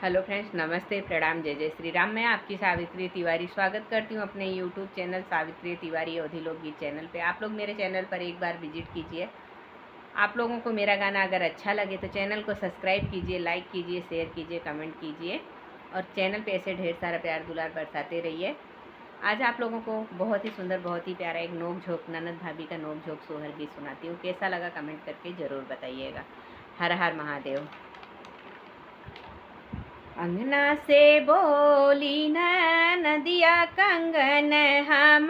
Hello friends, नमस्ते, प्रणाम, जय जय श्री राम। मैं आपकी सावित्री तिवारी स्वागत करती हूँ अपने यूट्यूब चैनल सावित्री तिवारी अवधी लोकगीत चैनल पे। आप लोग मेरे चैनल पर एक बार विजिट कीजिए। आप लोगों को मेरा गाना अगर अच्छा लगे तो चैनल को सब्सक्राइब कीजिए, लाइक कीजिए, शेयर कीजिए, कमेंट कीजिए और चैनल पे ऐसे ढेर सारा प्यार दुलार बरसाते रहिए। आज आप लोगों को बहुत ही सुंदर, बहुत ही प्यारा एक नोक झोंक, ननद भाभी का नोक झोंक सोहर गीत सुनाती हूँ। कैसा लगा कमेंट करके ज़रूर बताइएगा। हर हर महादेव। अंगना से बोली नदिया कंगन हम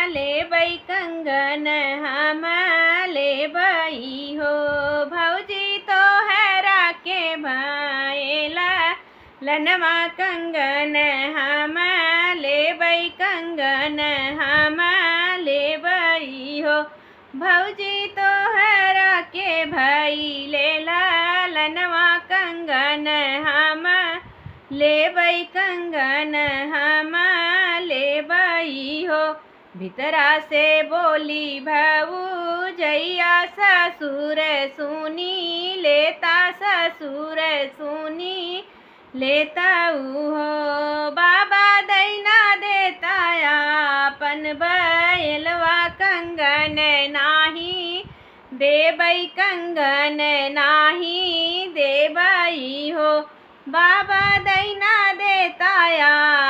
लेबै, कंगन हम लेबै हो। भौजी तो हैरा के भाएला लनवा, कंगन हम लेबै, कंगन हम लेबै हो। भौजी तो हैरा के भाई लेला लनवा, कंगन हम लेबै, कंगन हम लेबै हो। भीतरा से बोली भौजैया ससुर सुनी लेता, ससुर सुनी लेता हो। बाबा दैना देता अपन बैलवा, कंगन नाही देबै, कंगन नाही देबै हो। बाबा दैना देता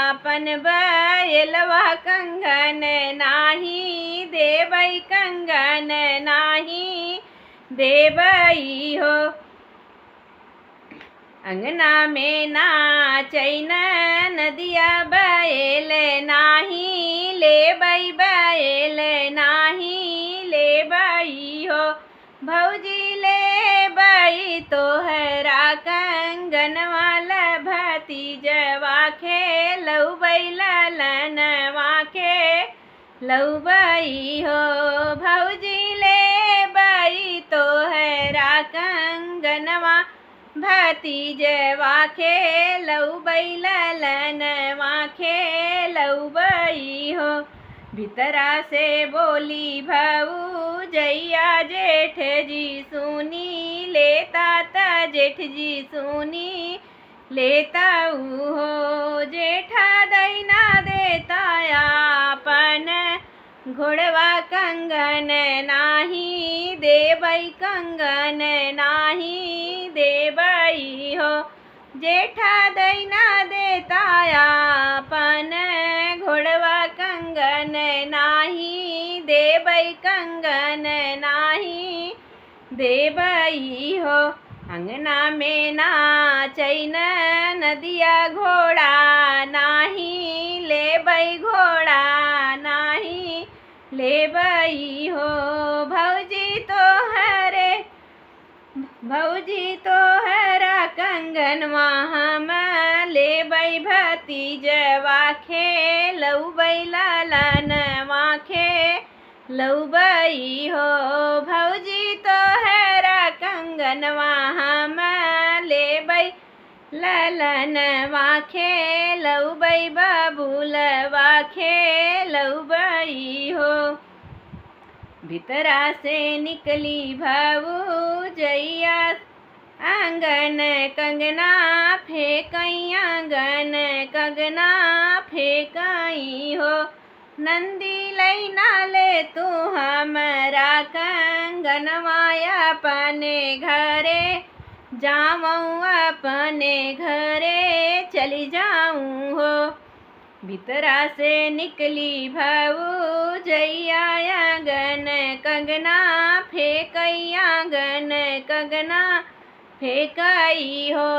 अपन बैलवा, कंगन नाही देबै, कंगन नाही देबै हो। अंगना में नाचैन नदिया बैल नाही लेबै, बैल नाही लेबै हो। भौजी लेबै तोहरा कंगनवा, भतीजवा खेलौबै ललनवा खेलौबै हो। भौजी लेबै तोहरा कंगनवा, भतीजवा खेलौबै ललनवा खेलौबै हो। भीतरा से बोली भौजैया जेठ जी सुनी लेता, त जेठ जी सुनी लेता हो। जेठा दैना देता अपन घोड़वा, कंगन नाही देबै, कंगन नाही देबै हो। जेठा दैना देता अपन घोड़वा, कंगन नाही देबै, कंगन नाही देबै हो। अंगना में नाचैन नदिया घोड़ा नाही लेबै, घोड़ा नाही लेबै हो। भौजी तोहरा कंगनवा हम लेबै, भतीजवा खेलौबै ललनवा खेलौबै हो। भौजी तोहरा कंगनवा हम लेबै, ललनवा खेलौबै, बबुलवा खेलौबै हो। भीतरा से निकली भौजैया आंगन कंगना फेंकई, आंगन कंगना फेंकई हो। नंदी लैना ले तू हमरा कंगनवा, अपने घरे जाऊँ, अपने घरे चली जाऊँ हो। भीतरा से निकली भौजैया आंगन कंगना फेंकई, आंगन कंगना फेंकई हो।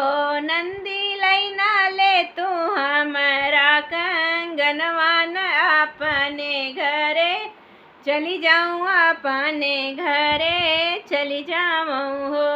नंदी लैना ले तू हमरा कंगनवा, अपने घरे चली जाऊँ, अपने घरे चली जाऊँ हो।